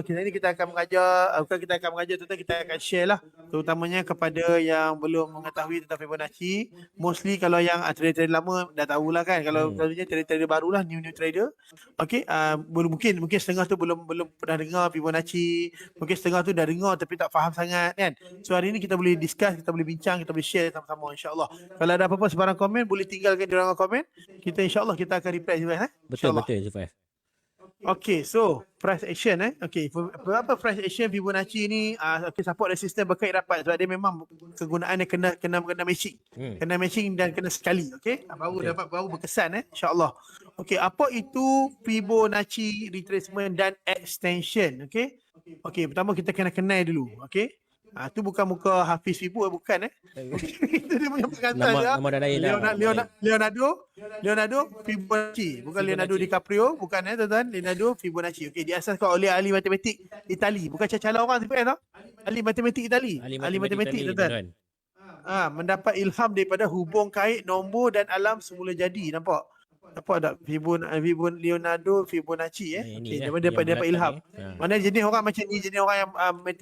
kita akan mengajar, bukan kita akan mengajar, tetapi kita akan share lah, terutamanya kepada yang belum mengetahui tentang Fibonacci. Mostly kalau yang trader-trader lama dah tahulah kan. Kalau selalunya trader-trader barulah, new trader. Okey, mungkin setengah tu belum pernah dengar Fibonacci, mungkin setengah tu dah dengar tapi tak faham sangat kan. So hari ni kita boleh discuss, kita boleh bincang, kita boleh share sama-sama insya-Allah. Kalau ada apa-apa sebarang komen boleh tinggalkan di ruangan komen. Kita insya-Allah kita akan reply juga Betul insya-Allah. Zufair. Okay, so price action Okay, berapa price action Fibonacci ni okay, support resistance berkait rapat sebab dia memang kegunaannya kena matching. Kena matching dan kena sekali, okay? Baru berkesan insya-Allah. Okay, apa itu Fibonacci retracement dan extension, okay? Okay, pertama kita kena kenal dulu, okay? Tu bukan muka Hafiz Fibu, bukan Itu dia punya pengantar dia. Nama dah lain Leonardo Fibonacci, bukan Leonardo DiCaprio, bukan tuan-tuan. Leonardo Fibonacci. Okey, diasaskan oleh ahli matematik Itali, bukan cacala orang tu ahli matematik Itali. Ahli matematik tuan-tuan. Mendapat ilham daripada hubung kait nombor dan alam semula jadi. Nampak tak Leonardo Fibonacci okey, dia dapat ilham. Mana jenis orang macam ni, jenis orang yang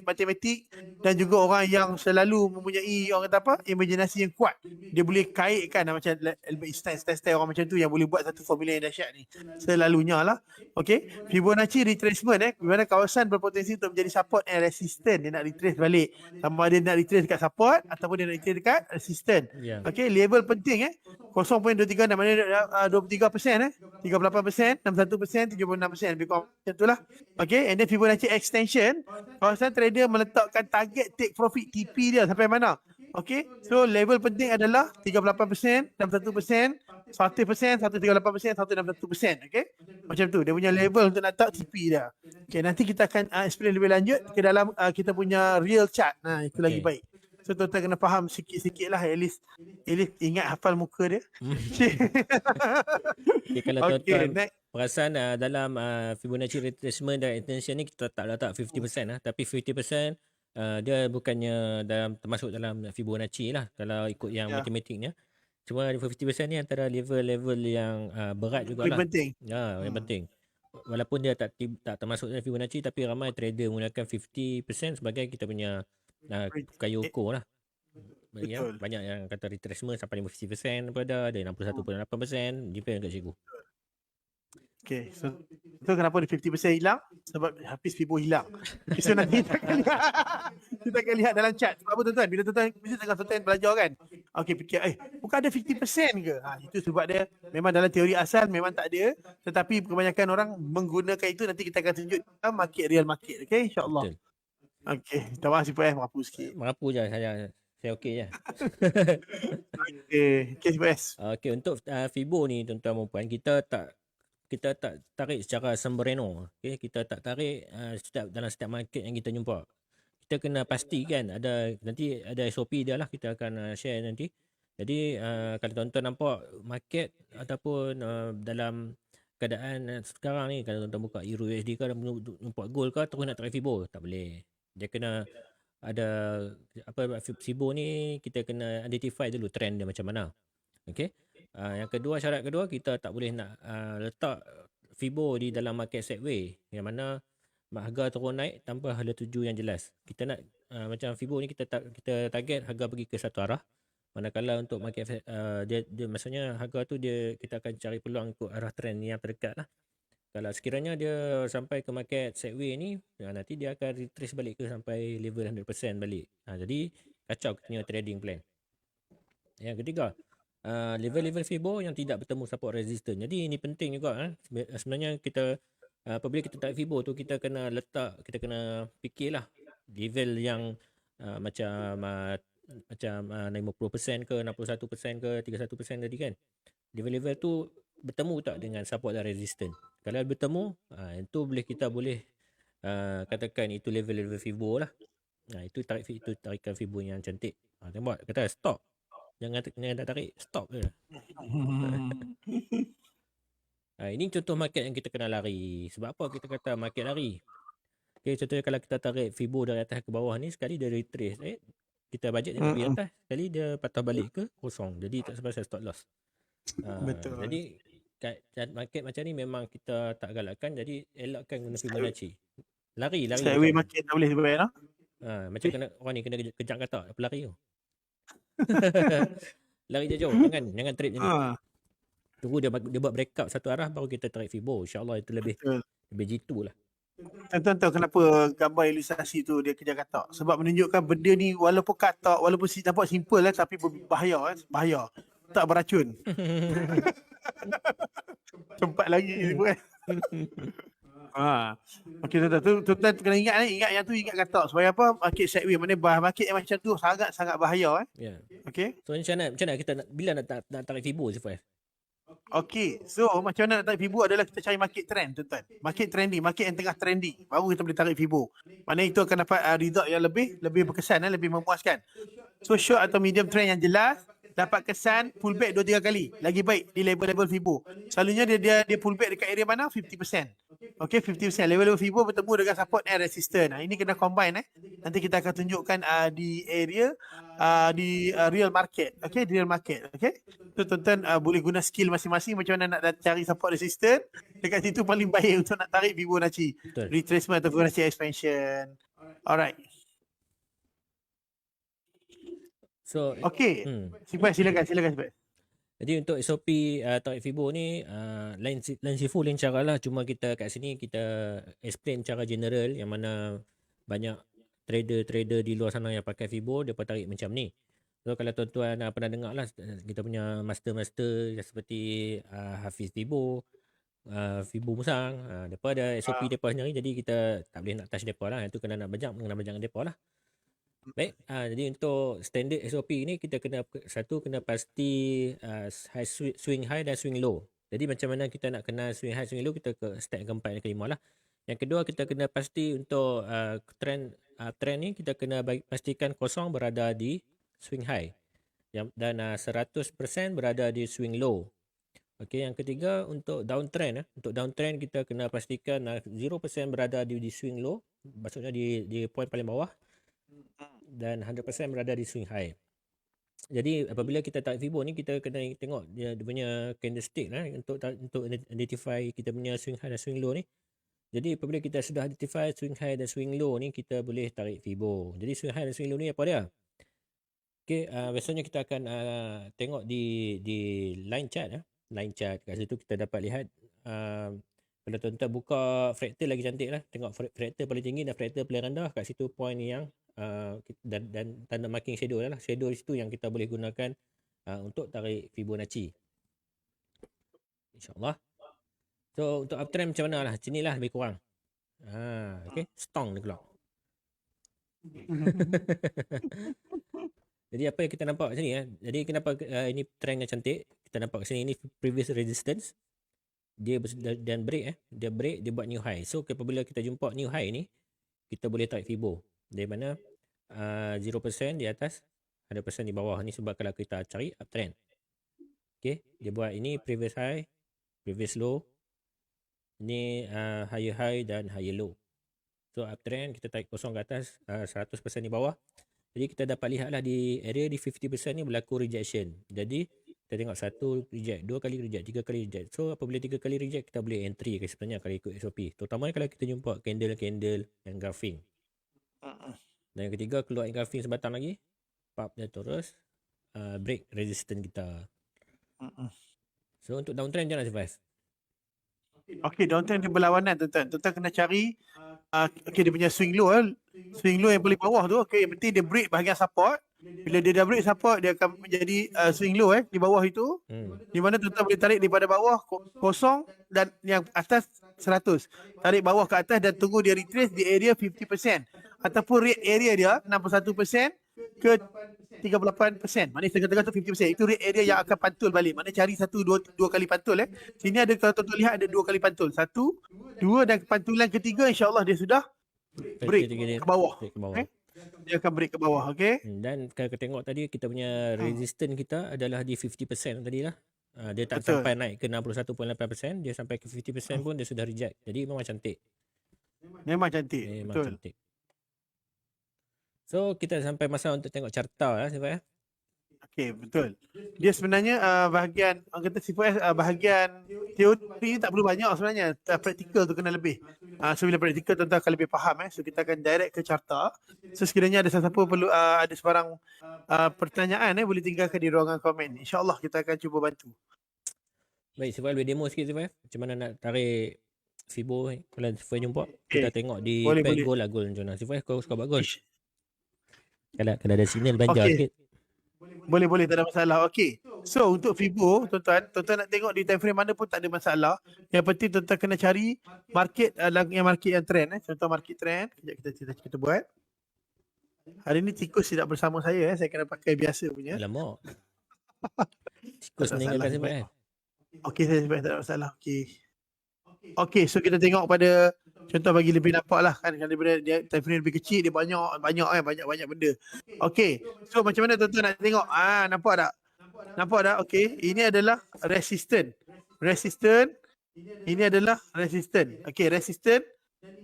matematik dan juga orang yang selalu mempunyai orang kata apa, imajinasi yang kuat. Dia boleh kaitkan macam Albert Einstein orang macam tu yang boleh buat satu formula yang dahsyat ni. Selalunya lah. Okey, Fibonacci retracement di mana kawasan berpotensi untuk menjadi support and resistance. Dia nak retrace balik. Sama ada nak retrace dekat support ataupun dia nak retrace dekat resistance. Okey, level penting 0.23 dan mana 23% 38%, 61%, 76%, lebih kurang macam itulah. Okay, and then Fibonacci extension, kawasan trader meletakkan target take profit TP dia sampai mana. Okay, so level penting adalah 38%, 61%, 100%, 138%, 161%. Okay, macam tu dia punya level untuk nak letak TP dia. Okay, nanti kita akan explain lebih lanjut ke dalam kita punya real chart. Itu lagi baik. So tuan-tuan kena faham sikit-sikit lah, at least ingat hafal muka dia. Okay, kalau tuan-tuan perasan dalam Fibonacci retracement dan extension ni kita tak letak 50% tapi 50% dia bukannya termasuk dalam Fibonacci lah kalau ikut yang matematiknya. Cuma 50% ni antara level-level yang berat jugalah. Yang penting. Walaupun dia tak termasuk dalam Fibonacci tapi ramai trader menggunakan 50% sebagai kita punya Kayoko lah. Banyak yang kata retracement sampai 50% ada 61.8%, depend kat cikgu. Okay, so kenapa dia 50% hilang? Sebab Hafiz Fibo hilang. Okay, so nanti kita akan lihat dalam chart. Sebab apa tuan-tuan? Bila tuan-tuan mesti tengah tuan-tuan belajar kan? Okay, fikir, bukan ada 50% ke? Itu sebab dia memang dalam teori asal memang tak ada. Tetapi kebanyakan orang menggunakan itu. Nanti kita akan tunjuk real market. Okay, insyaAllah. Okay, minta maaf si Puan, merapu sikit. Merapu je, saya okey je. Okay, Puan. Okay, untuk Fibo ni tuan-tuan dan puan, kita tak tarik secara sembreno. Okay, kita tak tarik dalam setiap market yang kita jumpa. Kita kena pastikan nanti ada SOP dia lah, kita akan share nanti. Jadi kalau tuan-tuan nampak market ataupun dalam keadaan sekarang ni, kalau tuan-tuan buka Euro USD ke, nampak gold ke, terus nak tarik Fibo, tak boleh. Dia kena ada Fibo ni, kita kena identify dulu trend dia macam mana. Okay. Yang kedua, syarat kedua, kita tak boleh nak letak Fibo di dalam market sideway yang mana harga turun naik tanpa ada tuju yang jelas. Kita nak macam Fibo ni kita target harga pergi ke satu arah. Manakala untuk market dia maksudnya harga tu kita akan cari peluang ikut arah trend yang terdekat lah. Kalau sekiranya dia sampai ke market sideway ni, nanti dia akan retrace balik ke sampai level 100% balik. Jadi kacau punya trading plan. Yang ketiga, level-level Fibo yang tidak bertemu support resistance. Jadi ini penting juga. Sebenarnya kita apabila kita tarik Fibo tu, kita kena fikirlah level yang macam 50% ke 61% ke 31% tadi kan. Level-level tu bertemu tak dengan support dan resistance. Kalau bertemu, itu kita boleh katakan itu level-level Fibo lah. Itu tarikan Fibo yang cantik. Tengok kata stop. Jangan tak tarik, stop je. Ini contoh market yang kita kena lari. Sebab apa kita kata market lari? Okay, contohnya kalau kita tarik Fibo dari atas ke bawah ni, sekali dia retrace. Kita budget dia pergi atas, sekali dia patah balik ke kosong. Jadi tak sebab saya stop loss. Betul. Jadi kat market macam ni memang kita tak galakkan. Jadi elakkan guna Fibonacci. Lari Sideway macam. market tak boleh buat no? Macam kena orang ni kena kejap kata apa lari tu. Lari jauh, jangan trip macam ni. Tunggu dia buat breakout satu arah baru kita tarik Fibo. InsyaAllah itu lebih jitu lah. Tuan-tuan tahu kenapa gambar ilustrasi tu dia kejar katak? Sebab menunjukkan benda ni walaupun katak, walaupun nampak simple lah tapi berbahaya bahaya. Tak beracun. Sempat lagi tiba kan. Okey tuan-tuan kena ingat yang tu ingat katak supaya apa? Market sideway market yang macam tu sangat bahaya Ya. Okey. So macam mana kita bila nak tarik Fibo Sifai? Okey, so macam mana nak tarik Fibo adalah kita cari market trend tuan-tuan. Market trending, market yang tengah trending. Baru kita boleh tarik Fibo. Maknanya itu akan dapat result yang lebih berkesan lebih memuaskan. So short atau medium trend yang jelas, dapat kesan pullback 2-3 kali. Lagi baik di level-level Fibo. Selalunya dia pullback dekat area mana? 50%. Okey, 50%. Level-level Fibo bertemu dengan support and resistance. Ini kena combine Nanti kita akan tunjukkan di area di real market. Okey, di real market. Okey. Tuan-tuan boleh guna skill masing-masing macam mana nak cari support resistance. Dekat situ paling baik untuk nak tarik Fibonacci. Betul. Retracement atau Fibonacci expansion. Alright. So okey. Silakan Sibat. Jadi untuk SOP tarik Fibo ni lain sifu lain cara lah. Cuma kita kat sini kita explain cara general yang mana banyak trader di luar sana yang pakai Fibo dia tarik macam ni. So kalau tuan-tuan pernah dengar lah kita punya master yang seperti Hafiz Fibo, Fibo Musang, depa ada SOP depa sendiri jadi kita tak boleh nak touch depa lah. Itu kena bajak dengan depa lah. Baik, jadi untuk standard SOP ni kita kena pasti swing high dan swing low. Jadi macam mana kita nak kena swing high swing low, kita ke step keempat dan kelima lah. Yang kedua kita kena pasti untuk trend ni kita kena pastikan kosong berada di swing high dan 100% berada di swing low. Okey, yang ketiga untuk downtrend untuk downtrend kita kena pastikan 0% berada di swing low, maksudnya di point paling bawah, dan 100% berada di swing high. Jadi apabila kita tarik Fibo ni kita kena tengok dia punya candlestick untuk identify kita punya swing high dan swing low ni. Jadi apabila kita sudah identify swing high dan swing low ni kita boleh tarik Fibo. Jadi swing high dan swing low ni apa dia? Okey, biasanya kita akan tengok di line chart line chart. Kat situ kita dapat lihat kalau tuan-tuan buka fractal lagi cantik lah. Tengok fractal paling tinggi dan fractal paling rendah. Kat situ point yang dan tanda marking shadow lah. Shadow di situ yang kita boleh gunakan untuk tarik Fibonacci. InsyaAllah. So untuk uptrend macam mana lah? Sini lah lebih kurang. Okay. Stong ni keluar. Jadi apa yang kita nampak sini Jadi kenapa ini trend yang cantik? Kita nampak sini ini previous resistance. Dia dan break dia break, dia buat new high. So apabila kita jumpa new high ni, kita boleh tarik Fibo. Dari mana 0% di atas, 100% di bawah. Ni sebab kalau kita cari uptrend. Okay, dia buat ini previous high, previous low. Ni higher high dan higher low. So uptrend kita tarik kosong ke atas, 100% di bawah. Jadi kita dapat lihatlah di area di 50% ni berlaku rejection. Jadi kita tengok 1 reject, 2 kali reject, 3 kali reject. So apabila 3 kali reject kita boleh entry sebenarnya kalau ikut SOP. Terutamanya kalau kita jumpa candle engulfing. Dan yang ketiga keluar engulfing sebatang lagi, pop dia terus break resistance kita. So untuk downtrend macam mana Sifaz? Okey, downtrend dia berlawanan tuan-tuan. Tuan-tuan kena cari okey dia punya swing low swing low yang paling bawah tu. Okey, yang penting dia break bahagian support. Bila dia dah break support dia akan menjadi swing low di bawah itu. Di mana tuan-tuan boleh tarik daripada bawah kosong dan yang atas 100. Tarik bawah ke atas dan tunggu dia retrace di area 50%. Ataupun rate area dia 61% ke 38%. Maknanya tengah-tengah tu 50%. Itu rate area yang akan pantul balik. Maknanya cari 1-2 kali pantul Sini ada kalau tuan-tuan lihat ada 2 kali pantul. 1, 2 dan pantulan ketiga insya-Allah dia sudah break ke bawah. Dia akan break ke bawah, okey? Dan kalau kita tengok tadi kita punya resistance kita adalah di 50% tadi lah. Dia tak sampai naik ke 61.8%, dia sampai ke 50% pun dia sudah reject. Jadi memang cantik. Memang cantik. Memang cantik. So kita sampai masa untuk tengok carta Sifat. Okey, betul. Dia sebenarnya bahagian orang kata C4S bahagian teori ni tak perlu banyak sebenarnya. Praktikal tu kena lebih. So bila praktikal tuan akan lebih faham So kita akan direct ke carta. So sekiranya ada sesiapa perlu ada sebarang pertanyaan boleh tinggalkan di ruangan komen. InsyaAllah kita akan cuba bantu. Baik, Sifai boleh demo sikit Sifai. Macam mana nak tarik Fibo kalau Sifai jumpa. Kita tengok di Boleh, pad boleh. gol lah gol macam mana. Sifai kau suka buat gol. Ish. Kalau ada sinyal banjar Okey. sikit. Boleh, tak ada masalah. Okey. So untuk Fibo, tuan-tuan nak tengok di time frame mana pun tak ada masalah. Yang penting tuan-tuan kena cari market yang trend Contoh market trend. Kejap kita buat. Hari ni tikus tidak bersama saya Saya kena pakai biasa punya. Alamak. Tikus Tak meninggalkan salah, Sifai kan. Okey, saya sebab tak ada masalah. Okey, so kita tengok pada contoh bagi lebih nampak lah kan. Kalau dia time frame lebih kecil dia banyak benda. Okey. So macam mana tuan-tuan nak tengok? Nampak tak? Okey, ini adalah resistant. Ini adalah resistant. Okey, resistant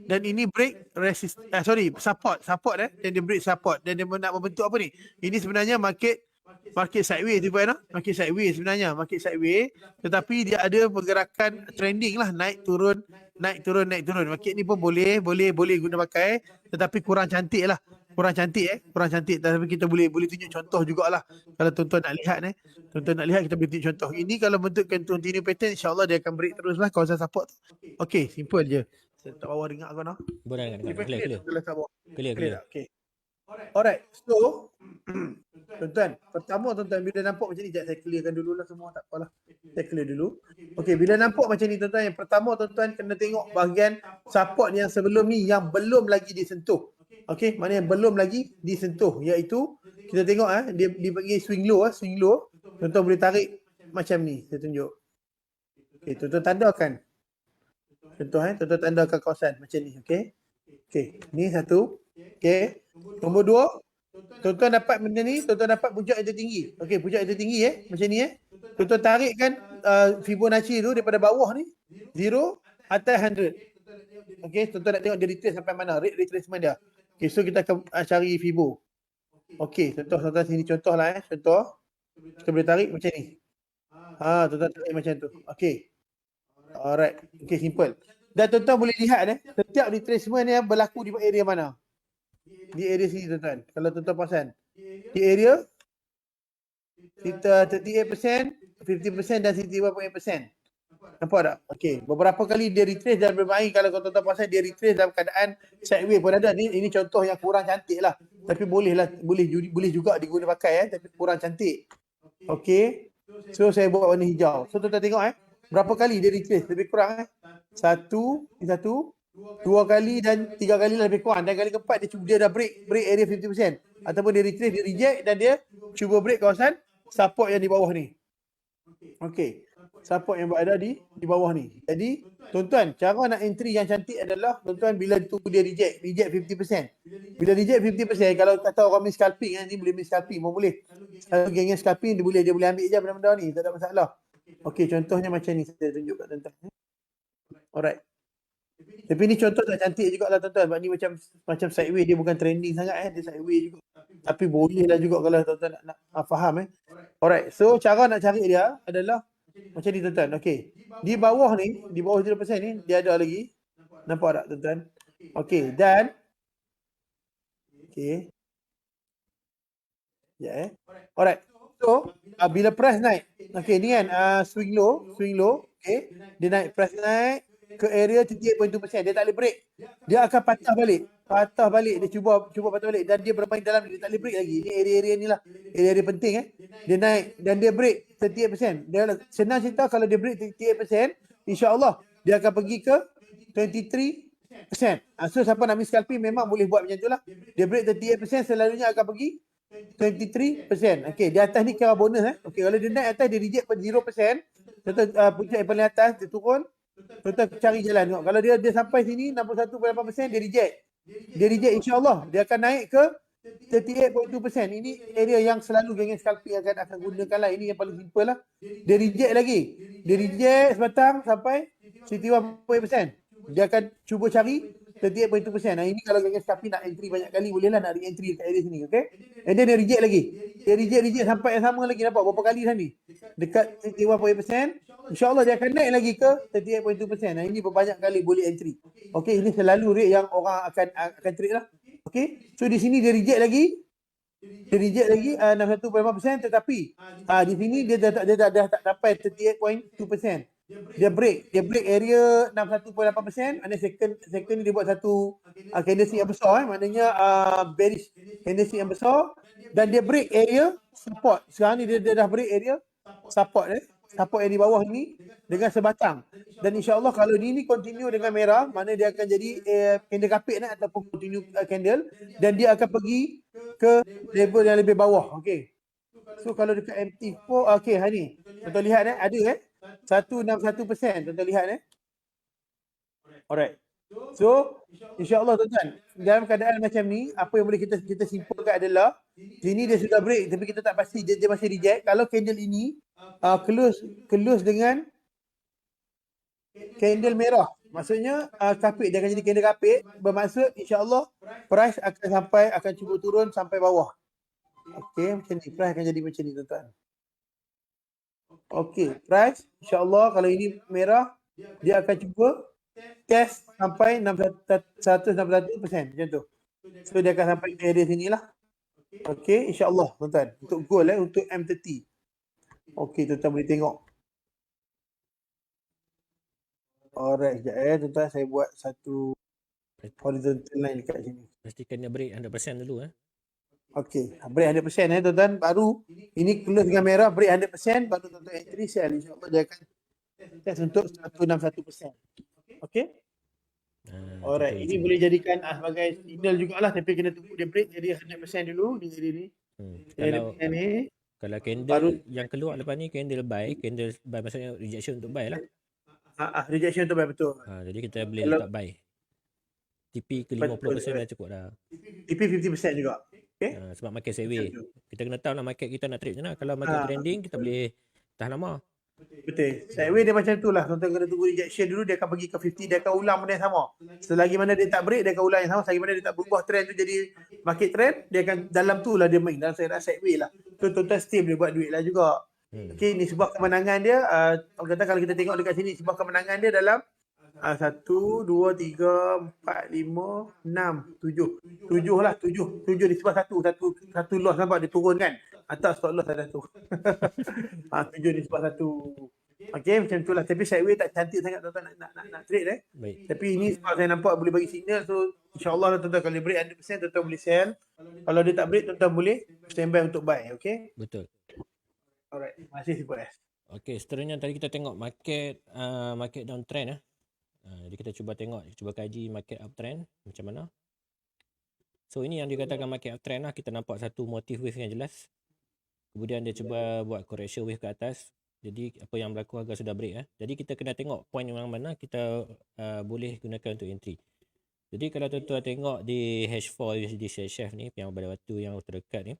dan ini break support dan dia break support dan dia nak membentuk apa ni? Ini sebenarnya market sideways market sideways sebenarnya tetapi dia ada pergerakan trending lah, naik turun. Market ni pun boleh guna pakai tetapi kurang cantik tapi kita boleh tunjuk contoh jugalah kalau tuan-tuan nak lihat kita boleh tunjuk contoh. Ini kalau bentukkan continue pattern insya-Allah dia akan break terus lah kawasan support. Okey, simple je. Saya tak bawa dengar kau Boleh dengar. Clear. Okey. Alright. So tuan-tuan, pertama tuan-tuan bila nampak macam ni, sekejap saya clearkan dululah semua, tak apalah. Saya clear dulu. Okey, bila nampak macam ni tuan-tuan, yang pertama tuan-tuan kena tengok bahagian support yang sebelum ni yang belum lagi disentuh. Okey, mana yang belum lagi disentuh iaitu kita tengok dia bagi swing low. Tuan-tuan boleh tarik macam ni, saya tunjuk. Okey, tuan-tuan tandakan. Tuan-tuan tandakan kawasan macam ni, okey. Okey, ni satu. Okey. Nombor dua, tuan-tuan dapat benda ni, tuan-tuan dapat puncak yang tertinggi. Okey, puncak yang tertinggi macam ni Tuan-tuan tarikkan Fibonacci tu daripada bawah ni 0 atas 100. Okey, tuan-tuan nak tengok dia retrace sampai mana, rate retracement dia. Okey, so kita akan cari Fibo. Okey, tuan-tuan sini contohlah contoh. Kita boleh tarik macam ni. Tuan-tuan tarik macam tu. Okey. Alright. Okey, simple. Dan tuan-tuan boleh lihat setiap retracement yang berlaku di area mana. Di area sini tuan-tuan. Kalau tuan-tuan perasan. Di area kita 38%, 50% dan 61.8%. Nampak tak? Okey. Beberapa kali dia retrace dan bermain. Kalau tuan-tuan perasan dia retrace dalam keadaan sideways pun ada. Ini contoh yang kurang cantik lah. Tapi boleh juga diguna pakai tapi kurang cantik. Okey. So saya buat warna hijau. So tuan-tuan tengok berapa kali dia retrace lebih kurang satu, dua kali dan tiga kali lebih kurang. Dan kali keempat dia dah break area 50%. Ataupun dia retrace, dia reject dan dia cuba break kawasan support yang di bawah ni. Okey. Support yang berada di bawah ni. Jadi tuan-tuan, cara nak entry yang cantik adalah tuan-tuan bila tunggu dia reject 50%. Bila reject 50%, kalau kata orang main scalping ni boleh main scalping pun boleh. Kalau geng scalping dia boleh ambil je benda-benda ni, tak ada masalah. Okey, contohnya macam ni saya tunjuk kat tuan-tuan. Alright. Tapi ni contoh tak cantik juga lah tuan-tuan. Sebab ni macam sideways, dia bukan trending sangat dia sideways juga. Tapi boleh lah juga kalau tuan-tuan nak faham Alright, so cara nak cari dia adalah macam ni tuan-tuan. Okey. Di bawah 0% ni dia ada lagi. Nampak tak tuan-tuan? Okey, dan okey. Ya Alright. So, bila price naik. Okey, ni kan swing low, okey. Dia naik, price naik ke area 38.2%. Dia tak boleh break. Dia akan patah balik. Dia cuba patah balik dan dia bermain dalam, dia tak boleh break lagi. Ni area ni lah. Area penting Dia naik dan dia break 38%. Dia senang cerita kalau dia break 38%, insya-Allah dia akan pergi ke 23%. So siapa nak miss scalping memang boleh buat macam itulah. Dia break 38% selalunya akan pergi 23%. Okey, di atas ni kira bonus Okey, kalau dia naik atas dia reject 0%. Contoh puncak yang paling atas dia turun. Tuan-tuan cari jalan tengok. Kalau dia sampai sini 61.8% dia reject. Dia reject insya-Allah dia akan naik ke 38.2%. Ini area yang selalu geng scalping akan gunakan lah. Ini yang paling simple lah. Dia reject lagi. Dia reject sebatang sampai 61.8%. Dia akan cuba cari 38.2%. Ini kalau guys tapi nak entry banyak kali bolehlah nak re-entry dekat area sini, okay? And then dia reject lagi. Dia reject sampai yang sama lagi, nampak berapa kali dah ni? Dekat 31%. InsyaAllah dia akan naik lagi ke 38.2%. Ini berbanyak kali boleh entry. Okay, ini selalu rate yang orang akan trade lah. Okay, so di sini dia reject lagi. Dia reject lagi 61.5%, tetapi di sini dia dah tak sampai 38.2%. Dia break area 61.8%. And then second dia buat satu candlestick yang besar, maknanya bearish candlestick yang besar, dan dia break area support. Sekarang ni dia dah break area support support yang di bawah ni dengan sebatang. Dan insya-Allah kalau ini continue dengan merah, mana dia akan jadi candle kapit ataupun continue candle, dan dia akan pergi ke level yang lebih bawah. Okey. So kalau dekat MT4, okey, hari ni tuan lihat ada 161%, tuan lihat Alright. So insya-Allah tuan, dalam keadaan macam ni, apa yang boleh kita simpulkan adalah sini dia sudah break tapi kita tak pasti dia masih reject. Kalau candle ini close dengan candle merah, maksudnya kapit, dia akan jadi candle kapit, bermaksud insya-Allah price akan cuba turun sampai bawah. Okey, macam ni price akan jadi macam ni tuan. Okey, price insya-Allah kalau ini merah dia akan cuba test sampai 161% macam tu. So dia akan sampai ke area sini lah. Okey, insya-Allah tuan-tuan. Untuk gold untuk M30. Okey, tuan-tuan boleh tengok. Alright, sekejap tuan-tuan, saya buat satu horizontal line dekat sini. Pastikan dia break 100% dulu Okey, break 100% tuan-tuan. Baru ini close dengan merah, break 100%, baru tuan-tuan entry sell. InsyaAllah dia akan test untuk 161%. Okey? Alright, ini boleh jadikan sebagai signal jugalah, tapi kena tunggu dia break jadi 100% dulu di sini ni. Kalau candle yang keluar lepas ni candle buy maksudnya rejection untuk buy lah. Rejection untuk buy, betul. Jadi kita boleh letak buy. TP ke 50% dah cukup dah. TP 50% juga. Okay? Sebab market sideways. Kita kena tahu lah market kita nak trade macam mana. Kalau market trending, kita boleh tahan lama. Betul. Sideways dia macam tu lah. Tuan-tuan kena tunggu rejection dulu, dia akan pergi ke 50, dia akan ulang benda yang sama. Selagi mana dia tak break, dia akan ulang yang sama. Selagi mana dia tak berubah trend tu jadi market trend, dia akan dalam tu lah dia main. Dalam sideways lah. So tuan-tuan still boleh buat duit lah juga. Okay, ni sebab kemenangan dia, orang kata kalau kita tengok dekat sini, sebab kemenangan dia dalam 1, 2, 3, 4, 5, 6, 7 lah, 7 ni sebab satu loss, nampak dia turun kan, atas stop loss ada tu. 7 ni sebab satu. Okey, macam tu lah. Tapi sideways tak cantik sangat tuan-tuan nak trade Baik. Tapi ini sebab saya nampak boleh bagi signal, so insyaAllah tuan-tuan kalau break 100% tuan-tuan boleh sell. Kalau dia tak break, tuan-tuan boleh standby untuk buy. Okay? Betul. Alright, terima kasih Sipas. Okey, seterusnya tadi kita tengok market downtrend jadi kita cuba kaji market uptrend macam mana. So ini yang dikatakan market uptrend lah, kita nampak satu motif wave yang jelas. Kemudian dia cuba buat correction wave ke atas. Jadi apa yang berlaku, harga sudah break Jadi kita kena tengok point yang mana kita boleh gunakan untuk entry. Jadi kalau tuan-tuan tengok di H4 USD share ni yang pada waktu yang terdekat ni.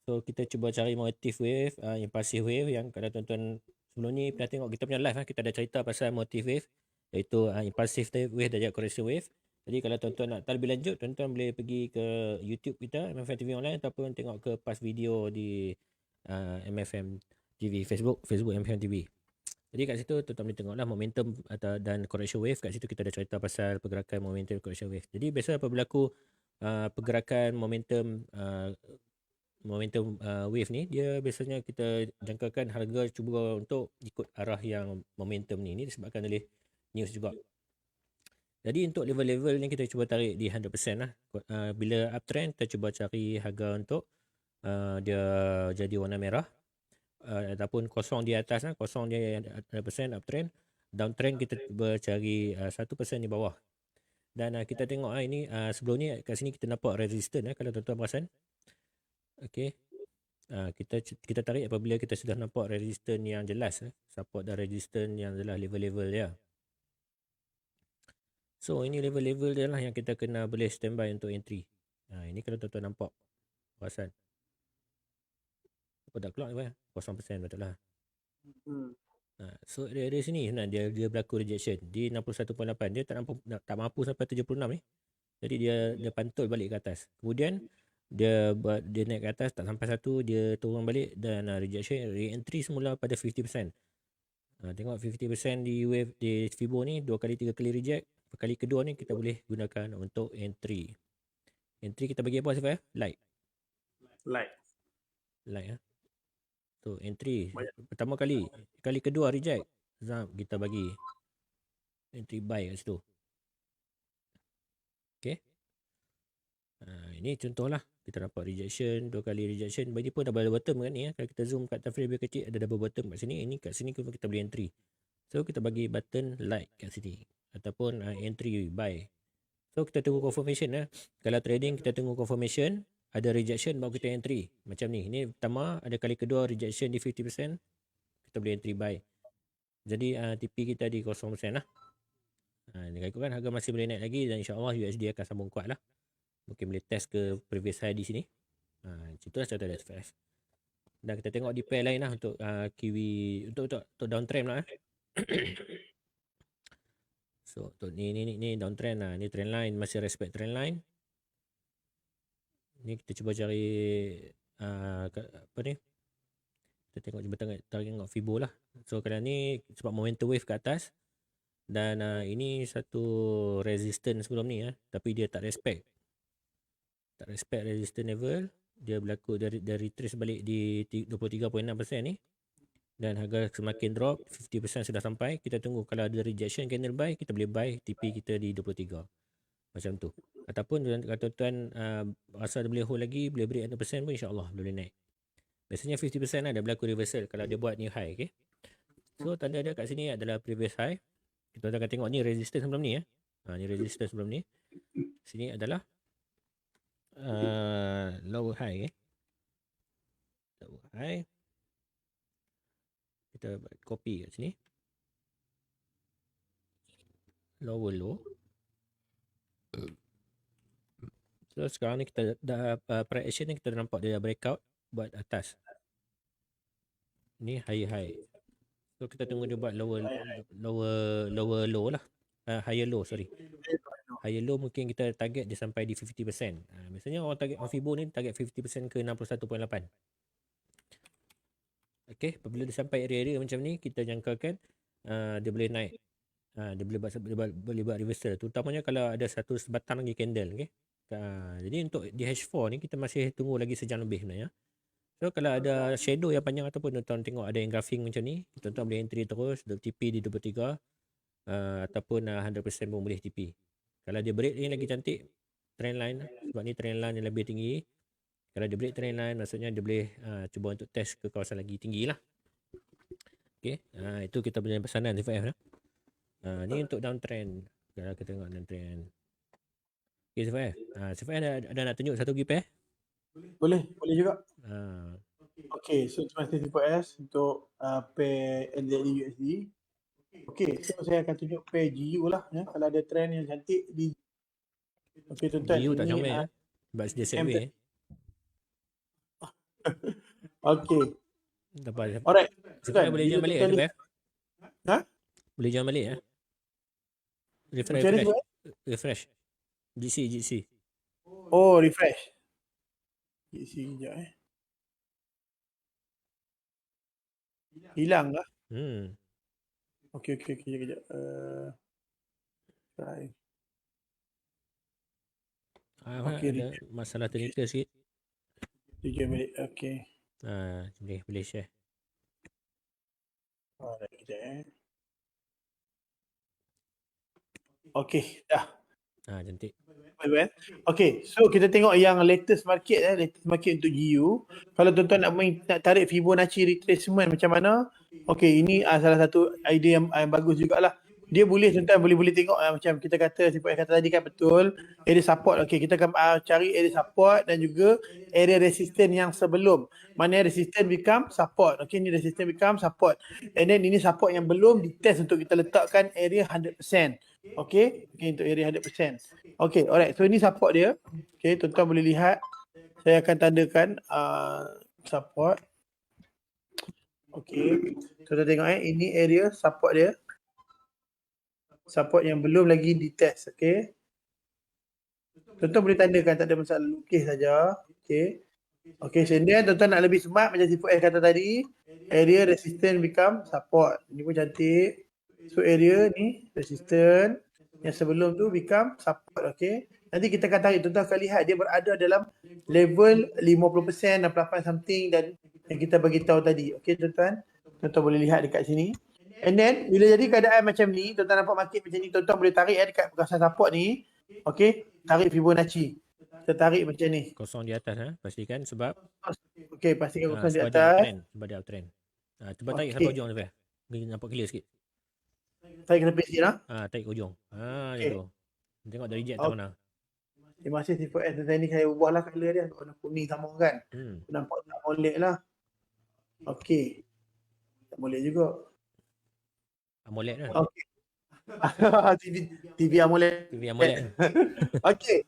So kita cuba cari motif wave, impulsive wave yang kalau tuan-tuan sebelum ni pernah tengok kita punya live kita ada cerita pasal motif wave, iaitu impulsive wave dan correction wave. Jadi kalau tuan-tuan nak tahu lebih lanjut, tuan-tuan boleh pergi ke YouTube kita MFM TV Online ataupun tengok ke past video di MFM TV Facebook MFM TV. Jadi kat situ tuan-tuan boleh tengoklah momentum dan correction wave. Kat situ kita ada cerita pasal pergerakan momentum correction wave. Jadi biasa apa berlaku pergerakan momentum wave ni, dia biasanya kita jangkakan harga cuba untuk ikut arah yang momentum ni. Ini disebabkan oleh news juga. Jadi untuk level-level ni kita cuba tarik di 100% lah. Bila uptrend kita cuba cari harga untuk dia jadi warna merah ataupun kosong di atas kosong dia 100% uptrend. Downtrend kita cuba cari 1% di bawah. Dan kita tengok ini sebelum ni kat sini kita nampak resistance kalau tuan-tuan perasan. Okey. Kita tarik apabila kita sudah nampak resistance yang jelas, support dan resistance yang jelas level-level dia. So ini level-level dia lah yang kita kena boleh standby untuk entry. Ini kalau tuan-tuan nampak perasan. Apa tak keluar ni 0% betul lah. So dari sini sebenarnya dia berlaku rejection di 61.8. Dia tak mampu sampai 76 ni. Jadi dia pantul balik ke atas. Kemudian dia naik ke atas tak sampai 1, dia turun balik dan rejection re-entry semula pada 50%. Tengok 50% di wave di Fibo ni 2 kali 3 kali reject. Kali kedua ni kita boleh gunakan untuk entry. Entry kita bagi apa Sifai? Light. Light So entry pertama kali kedua reject. Kita bagi entry buy kat situ. Okay. Ini contohlah kita dapat rejection, 2 kali rejection, bagi pun double bottom kan ni. Kalau kita zoom kat time frame kecil ada double bottom kat sini. Kat sini kita boleh entry. So kita bagi button light kat sini ataupun entry buy. So kita tunggu confirmation . Kalau trading kita tunggu confirmation, ada rejection baru kita entry. Macam ni. Ini pertama, ada kali kedua rejection di 50%, kita boleh entry buy. Jadi TP kita di 0% lah. Kalau ikutkan harga masih boleh naik lagi dan insya-Allah USD akan sambung kuat lah. Mungkin boleh test ke previous high di sini. Itulah contoh dari SPF. Dan kita tengok di pair lain lah untuk Kiwi untuk downtrend lah. So untuk ni downtrend lah. Ni trend line, masih respect trend line. Ni kita cuba cari apa ni? Kita tengok Fibo lah. So kalau ni sebab momentum wave ke atas dan ini satu resistance sebelum ni tapi dia tak respect resistance level. Dia berlaku dari trace balik di 23.6% ni dan harga semakin drop, 50% sudah sampai. Kita tunggu kalau ada rejection candle buy, kita boleh buy TP kita di 23 macam tu. Ataupun kalau tuan rasa dia boleh hold lagi, boleh break 100% pun insya-Allah boleh naik. Biasanya 50% ada berlaku reversal kalau dia buat new high. Okay? So tanda dia kat sini adalah previous high. Kita akan tengok ni resistance sebelum ni ni resistance sebelum ni. Sini adalah lower high. Lower high. Kita copy kat sini. Lower low. So sekarang ni kita dah price action ni kita dah nampak dia dah breakout buat atas. Ni higher high. So kita tunggu dia buat lower low lah. Higher low, sorry. Higher low mungkin kita target dia sampai di 50%. Biasanya orang target on Fibo ni target 50% ke 61.8. Okey, apabila dia sampai area-area macam ni, kita jangkakan dia boleh naik. Dia boleh buat reversal, terutamanya kalau ada satu sebatang lagi candle. Okay? Jadi untuk di H4 ni kita masih tunggu lagi sejam lebih sebenarnya. So kalau ada shadow yang panjang ataupun tuan tengok ada engulfing macam ni, tuan boleh entry terus, TP di 23 ataupun 100% pun boleh TP. Kalau dia break ni lagi cantik trend line, sebab ni trend line yang lebih tinggi. Kalau dia break trend line maksudnya dia boleh cuba untuk test ke kawasan lagi tinggi lah. Okay, itu kita punya pesanan CFF lah. Ni untuk downtrend. Kalau kita tengok downtrend. Okay CFF. CFF ada nak tunjuk satu lagi pair? Boleh juga. Okay, so terima kasih CFS untuk pair NZD USD. Okay, so saya akan tunjuk pair GU lah kalau ada trend yang cantik di. Okay tuan-tuan, GU tak comel sebab dia sideways. Okay. Dapat. Alright. Sekarang boleh join balik CFF? Boleh join balik Refresh. GC. Oh, refresh. GC sekejap hilang lah. Okay, kejap. Try. Okay, ada masalah teknikal sikit. Dia balik. Okay. Boleh share. Kejap Okay, dah. Cantik. Okay, so kita tengok yang latest market untuk GU. Kalau tuan-tuan nak tarik Fibonacci retracement macam mana? Okay, ini salah satu idea yang bagus jugalah. Dia boleh tuan-tuan boleh tengok macam kita kata tadi kan betul, area support. Okay, kita akan cari area support dan juga area resistance yang sebelum. Mana resistance become support. Okay, ni resistance become support. And then ini support yang belum ditest untuk kita letakkan area 100%. Okay, untuk area 100%. Okay, alright. So ini support dia. Okay, tuan-tuan boleh lihat. Saya akan tandakan support. Okey. Tuan-tuan tengok ini area support dia. Support yang belum lagi ditest. Okey. Tuan-tuan boleh tandakan, tak ada masalah, lukis saja. Okey. Okey, so then tuan-tuan nak lebih smart macam C4S kata tadi, area resistant become support. Ini pun cantik. So area ni resistant, yang sebelum tu become support. Okey. Nanti kita akan tarik, tuan-tuan akan lihat dia berada dalam level 50%, 68 something dan yang kita bagi tahu tadi. Okey tuan-tuan. Tuan-tuan boleh lihat dekat sini. And then bila jadi keadaan macam ni, tuan-tuan nampak market macam ni, tuan-tuan boleh tarik dekat kawasan support ni. Okey, tarik Fibonacci. Kita tarik macam ni. Kosong di atas pastikan sebab Okey, pastikan kosong di sebab dia atas. uptrend, sebab dia uptrend. Cuba tarik sampai ujung Safir. Nampak clear sikit. Tarik ke tepi sikit lah. Tarik ke ujung. Macam Okey. tu. Tengok dari reject tak mana. Terima kasih C4S. Tuan-tuan ni saya ubah lah colour dia. Warna kuning sama kan. Nampak tak molek lah. Okey. Tak molek juga. AMOLED lah. Okey. TV AMOLED. TV AMOLED. Okey.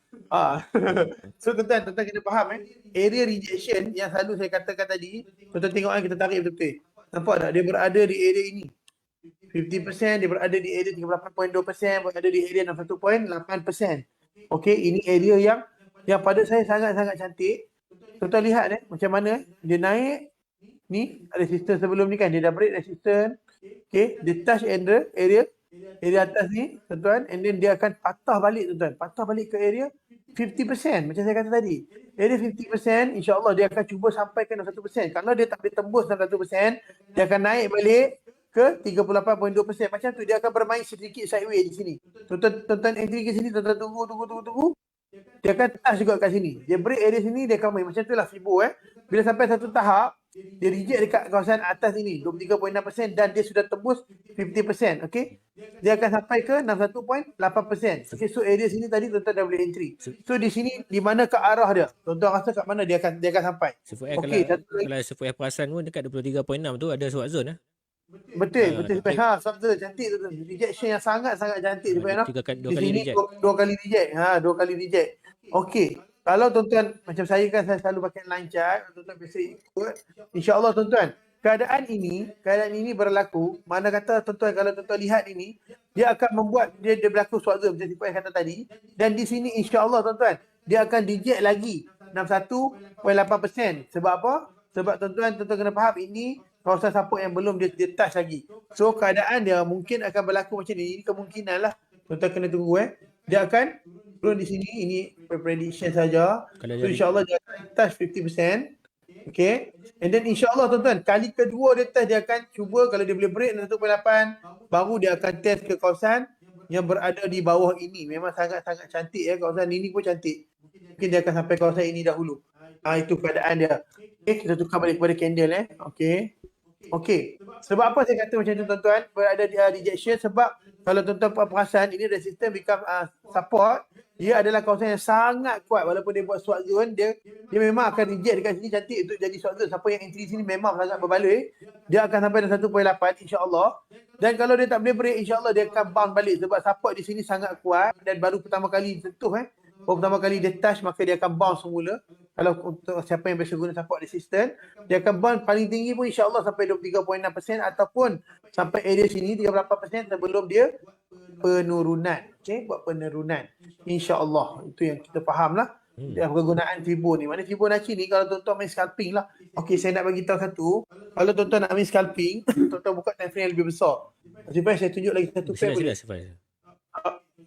So tuan-tuan kena faham area rejection yang selalu saya katakan tadi, tuan-tuan tengok kita tarik betul-betul. Nampak tak? Dia berada di area ini. 50%, dia berada di area 38.2%, berada di area 61.8%. Okey, ini area yang pada saya sangat-sangat cantik. Tuan-tuan lihat macam mana dia naik ni resistance sebelum ni kan, dia dah break resistance. Okey, dia touch area atas ni tuan-tuan, and then dia akan patah balik tuan-tuan. Patah balik ke area 50% macam saya kata tadi. Area 50% insya-Allah dia akan cuba sampai ke 61%. Kalau dia tak boleh tembus 61%, dia akan naik balik ke 38.2%. Macam tu dia akan bermain sedikit sideways di sini. Tuan-tuan entry ke sini, tuan-tuan tunggu. Dia akan touch juga kat sini. Dia break area sini, dia akan main. Macam itulah Fibo Bila sampai satu tahap, dia reject dekat kawasan atas ini 23.6% dan dia sudah tembus 50%. Okey. Dia akan sampai ke 61.8%. Okey, so area sini tadi tuan-tuan dah boleh entry. So di sini di mana ke arah dia? Tuan-tuan rasa kat mana dia akan sampai? Okey, kalau C4S perasan pun dekat 23.6 tu ada swap zone Betul. Swap zone cantik tu. Rejection yang sangat-sangat cantik dua kali reject. Dua kali reject. Okey. Kalau tuan-tuan, macam saya kan saya selalu pakai line chart, tuan-tuan biasa ikut. InsyaAllah tuan-tuan, keadaan ini berlaku, mana kata tuan-tuan kalau tuan-tuan lihat ini, dia akan membuat, dia berlaku swap zone macam yang kata tadi. Dan di sini insyaAllah tuan-tuan, dia akan reject lagi 61.8%. Sebab apa? Sebab tuan-tuan kena faham ini kawasan support yang belum dia touch lagi. So keadaan dia mungkin akan berlaku macam ni. Ini kemungkinan lah. Tuan-tuan kena tunggu Dia akan turun di sini, ini prediction saja. So insyaAllah dia akan touch 50%. Okay. And then insyaAllah tuan-tuan, kali kedua dia touch, dia akan cuba kalau dia boleh break 1.8, baru dia akan test ke kawasan yang berada di bawah ini. Memang sangat-sangat cantik kawasan ini pun cantik. Mungkin dia akan sampai kawasan ini dahulu. Itu keadaan dia. Okay, kita tukar balik kepada candle Okay. Sebab apa saya kata macam tu tuan-tuan, berada di rejection, sebab kalau tuan-tuan perasan ini resistance become support, dia adalah kawasan yang sangat kuat. Walaupun dia buat swap zone, dia memang akan reject dekat sini cantik untuk jadi swap zone. Siapa yang entry sini memang sangat berbaloi. Dia akan sampai dengan 1.8 insya-Allah. Dan kalau dia tak boleh break, insya-Allah dia akan bounce balik sebab support di sini sangat kuat dan baru pertama kali sentuh pertama kali dia touch, maka dia akan bounce semula. Kalau untuk siapa yang biasa guna support resistance, dia akan bounce paling tinggi pun insya-Allah sampai 23.6% ataupun sampai area sini 38% sebelum dia penurunan. Okey, buat penurunan. Insya-Allah. Itu yang kita faham lah. Dia kegunaan Fibo ni. Mana Fibonacci ni kalau tuan-tuan main scalping lah. Okey, saya nak bagi tahu satu. Kalau tuan-tuan nak main scalping, tuan-tuan buka time frame yang lebih besar. Lepas saya tunjuk lagi satu pair boleh.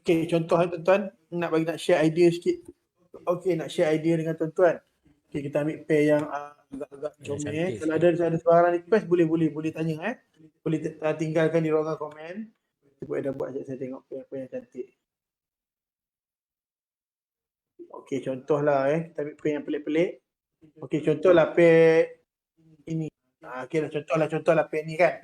Okey, contoh tuan-tuan nak share idea sikit. Okey, nak share idea dengan tuan-tuan. Okey, kita ambil pair yang agak-agak comel. Kalau ada sebarang request boleh tanya Boleh tinggalkan di ruangan komen. Saya dah buat saya tengok pair yang cantik. Okey, contohlah kita ambil pair yang pelik-pelik. Okey, contohlah pair ini. Okey, contohlah pair ni kan.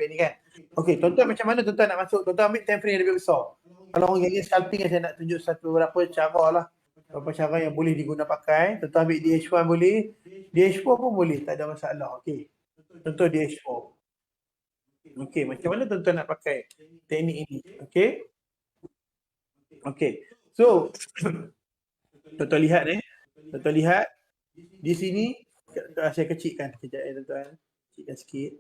Okey, tuan-tuan macam mana tuan-tuan nak masuk? Tuan-tuan ambil time frame yang lebih besar. Kalau orang geng scalping saya nak tunjuk beberapa cara lah. Beberapa cara yang boleh diguna pakai. Tuan-tuan ambil DH1 boleh. DH4 pun boleh, tak ada masalah. Okey. Contoh DH4. Okey, macam mana tuan-tuan nak pakai teknik ini? Okey. So, tuan-tuan lihat Tuan-tuan lihat di sini saya kecilkan sekejap tuan-tuan. Kecilkan sikit.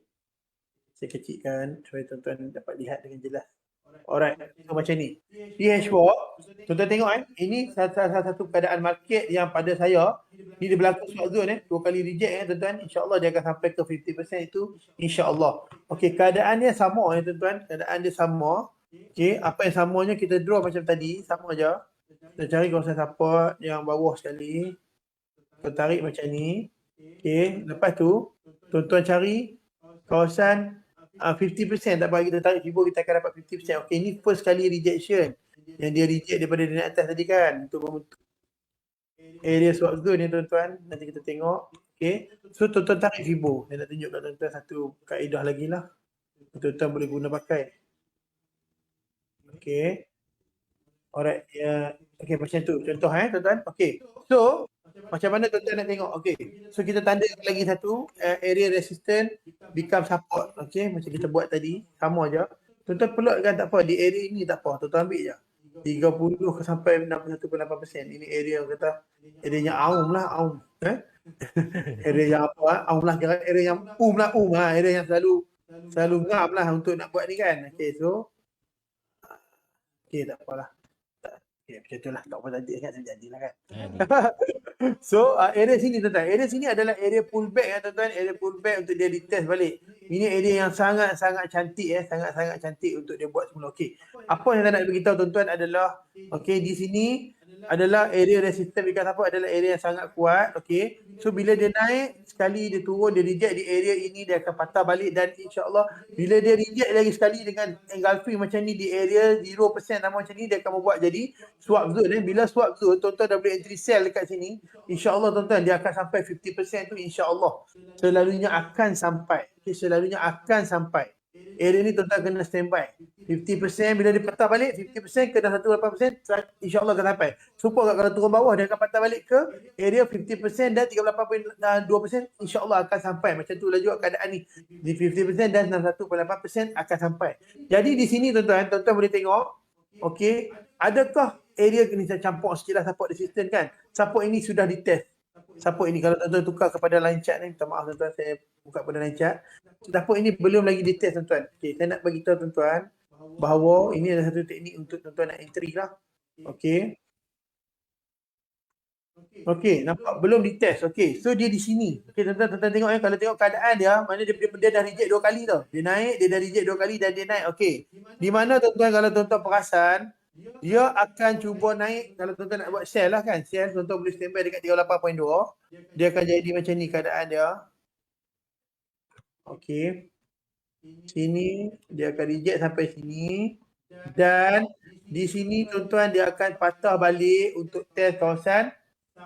Saya kecilkan supaya tuan-tuan dapat lihat dengan jelas. Alright, so macam ni. PH4, tuan-tuan tengok ini salah satu keadaan market yang pada saya, ni dia berlaku swap zone 2 kali reject tuan-tuan. InsyaAllah dia akan sampai ke 50% itu, insyaAllah. Okey, keadaan dia sama tuan-tuan. Keadaan dia sama. Okey, apa yang samanya kita draw macam tadi, sama aja. Kita cari kawasan support yang bawah sekali. Kita tarik macam ni. Okey, lepas tu tuan-tuan cari kawasan 50%, tak apa kita tarik fibo kita akan dapat 50%. Okey, ni first kali rejection yang dia reject daripada di atas tadi kan, untuk membentuk area swap zone ni tuan-tuan. Nanti kita tengok. Okey, so tuan-tuan tarik fibo. Saya nak tunjuk kat tuan-tuan satu kaedah lagi lah, tuan-tuan boleh guna pakai. Okey, alright, ya. Okey, macam tu contoh tuan-tuan. Okey, so macam mana tuan-tuan nak tengok? Okey, so kita tanda lagi satu area resistance become support. Okey, macam kita buat tadi, sama aja. Tuan-tuan plotkan tak apa, di area ini tak apa, tuan-tuan ambil je 30 ke sampai 61.8%. Ini area yang kata area yang aum lah, aum. Area yang apa? Aum lah, jangan area yang lah, area yang selalu ngam lah untuk nak buat ni kan. Okey, so okey, tak apalah. Okay, macam tu lah. Tak apa tadi kan, saya janjilah kan. So, area sini tuan-tuan. Area sini adalah area pullback tuan-tuan. Area pullback untuk dia retest balik. Ini area yang sangat-sangat cantik sangat-sangat cantik untuk dia buat semula. Okey. Apa yang saya nak beritahu tuan-tuan adalah, okey, di sini adalah area resistance dekat apa adalah area yang sangat kuat. Okey. So bila dia naik sekali, dia turun, dia reject di area ini, dia akan patah balik, dan insya-Allah bila dia reject lagi sekali dengan engulfing macam ni di area 0% sama macam ni, dia akan membuat jadi swap zone. Bila swap zone, tuan-tuan dah boleh entry sell dekat sini, insya-Allah tuan-tuan dia akan sampai 50% tu, insya-Allah. Selalunya akan sampai. Okey, selalunya akan sampai. Area ni tuan-tuan kena standby. 50% bila dia patah balik, 50% ke 18%, insya-Allah akan sampai. Support kalau turun bawah dia akan patah balik ke area 50% dan 38.2%, insya-Allah akan sampai. Macam tu lah juga keadaan ni. Di 50% dan 61.8% akan sampai. Jadi di sini tuan-tuan boleh tengok, okey, adakah area ni saya campur sikitlah support resistance kan. Support ini sudah ditest. Support ini kalau tuan-tuan tukar kepada line chart ni, minta maaf tuan-tuan, saya buka pada line chart. Support ini belum lagi ditest tuan-tuan. Okey, saya nak bagi tahu tuan-tuan bahawa ini adalah satu teknik untuk tuan-tuan nak entry lah. Okey. Okey, nampak belum ditest. Okey, so dia di sini. Okey, tuan-tuan tengok kalau tengok keadaan dia, mana dia dah reject 2 kali tau. Dia naik, dia dah reject 2 kali dan dia naik. Okey. Di mana tuan-tuan kalau tuan-tuan perasan, dia akan cuba naik. Kalau tuan-tuan nak buat sell lah kan, sell, tuan-tuan boleh standby dekat 38.2. Dia akan jadi macam ni keadaan dia. Okey. Sini dia akan reject sampai sini, dan di sini tuan-tuan dia akan patah balik untuk test kawasan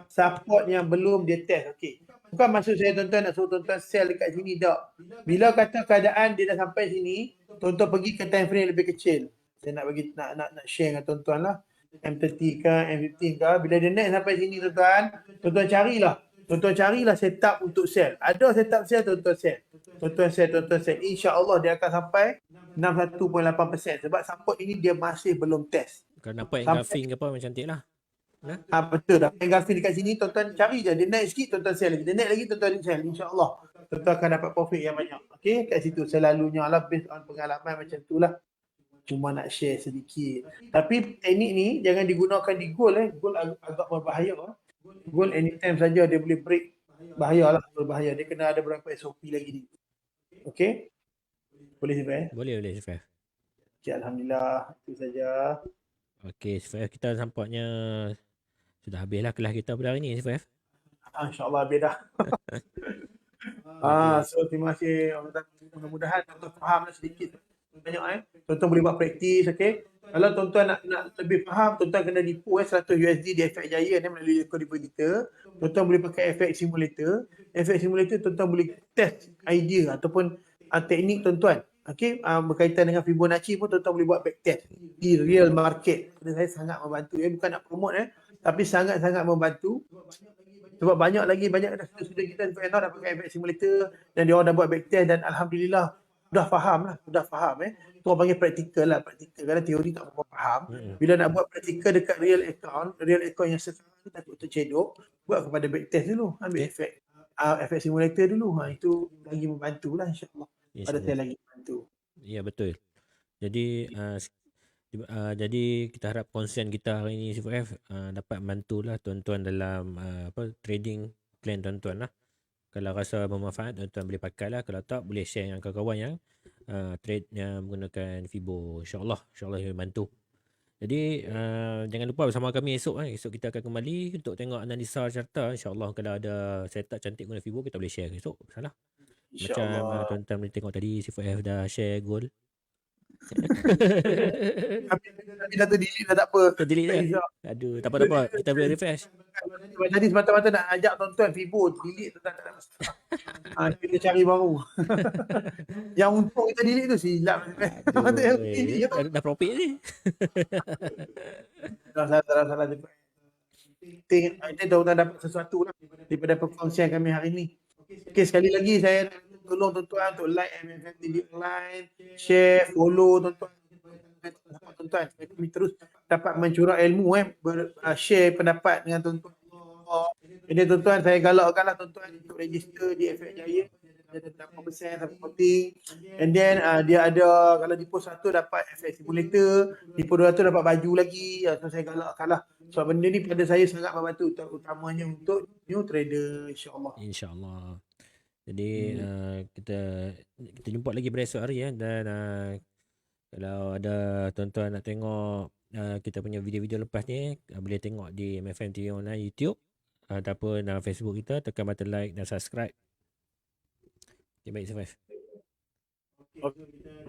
support yang belum dia test. Okey. Bukan maksud saya tuan-tuan nak suruh tuan-tuan sell dekat sini, tak. Bila kata keadaan dia dah sampai sini, tuan-tuan pergi ke time frame lebih kecil. Saya nak bagi nak share dengan tuan-tuan lah. M30 ke, M15 ke. Bila dia naik sampai sini tuan-tuan carilah. Tuan-tuan carilah setup untuk sell. Ada setup sell, tuan-tuan sell. Tuan-tuan sell. InsyaAllah dia akan sampai 61.8%. Sebab support ini dia masih belum test. Kalau nampak engulfing ke apa memang cantik lah. Betul dah. Engulfing dekat sini, tuan-tuan cari je. Dia naik sikit, tuan-tuan sell lagi. Dia naik lagi, tuan-tuan sell. InsyaAllah tuan-tuan akan dapat profit yang banyak. Okey, kat situ selalunya lah, based on pengalaman macam tu lah. Cuma nak share sedikit. Tapi teknik ni jangan digunakan di gold. Gold agak berbahaya. Gold anytime saja dia boleh break. Bahayalah, berbahaya. Dia kena ada beberapa SOP lagi ni. Okey? Boleh Sifai? Boleh Sifai. Okay, Alhamdulillah. Itu saja. Okey, Sifai, kita nampaknya sudah habislah kelas kita pada hari ni, Sifai. InsyaAllah habis dah. So terima kasih. Mudah-mudahan tuan-tuan faham sedikit. Banyak tuan-tuan boleh buat praktis. Okey. Kalau tuan-tuan nak lebih faham, tuan-tuan kena nipu 100 USD di FX Jaya ni melalui Eco Depositor. Tuan-tuan boleh pakai FX Simulator. FX Simulator tuan-tuan boleh test idea ataupun teknik tuan-tuan. Okey, berkaitan dengan Fibonacci pun tuan-tuan boleh buat backtest di real market. Saya sangat membantu. Bukan nak promote tapi sangat-sangat membantu. Sebab banyak student kita yang dah pakai FX Simulator dan dia orang dah buat backtest dan alhamdulillah dah faham. Tuan panggil praktikal lah. Praktikal kadang teori tak berapa faham. Bila nak buat praktikal dekat real account yang sesuatu takut tercedok, buat kepada backtest dulu. Ambil FX Simulator dulu. Itu lagi membantu lah insyaAllah. Pada saya lagi. Itu. Ya betul. Jadi jadi kita harap konsen kita hari ini C4F dapat bantulah tuan-tuan dalam trading plan tuan-tuan lah. Kalau rasa bermanfaat tuan-tuan boleh pakai lah. Kalau tak boleh share dengan kawan-kawan yang trade yang menggunakan Fibo. InsyaAllah ia bantu. Jadi jangan lupa bersama kami esok. Esok kita akan kembali untuk tengok analisa carta. InsyaAllah kalau ada setup cantik guna Fibo kita boleh share esok. Salah. Macam InsyaAllah. tuan-tuan boleh tengok tadi C4F dah share goal. Tapi dah delete dah tak apa. Kita delete dah. Aduh, tak apa. Kita boleh refresh. Tadi semata-mata nak ajak tuan-tuan Fibo delete tak ada masalah. Kita cari baru. Yang untung kita delete tu silap. Dah profit ni. Salah. Kita tuan-tuan dapat sesuatu lah daripada perkongsian kami hari ni. Okey, sekali lagi saya tolong tuan-tuan untuk like MFM TV online, share, follow tuan-tuan. Tuan-tuan, kami terus dapat mencurah ilmu share pendapat dengan tuan-tuan. Jadi tuan-tuan, saya galakkanlah tuan-tuan untuk register di FX Jaya. Dia ada 8% supporting. And then dia ada, kalau depo 1 dapat FX Simulator, depo 200 dapat baju lagi. So saya galakkanlah. Sebab benda ni pada saya sangat membantu, utamanya untuk new trader, insyaAllah. InsyaAllah. Jadi kita jumpa lagi pada esok hari dan kalau ada tuan-tuan nak tengok kita punya video-video lepas ni, boleh tengok di MFM TV Online YouTube ataupun Facebook kita, tekan button like dan subscribe. Okay, baik Safif.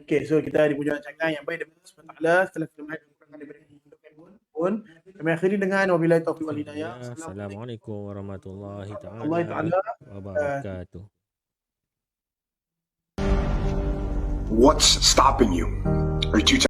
Okey, so kita di pujuan cakap yang baik daripada Allah SWT setelah kita melihat kekurangan daripada pun kami akhiri dengan wabillahi taufiq wal hidayah. Assalamualaikum warahmatullahi taala wabarakatuh. What's stopping you? Are you too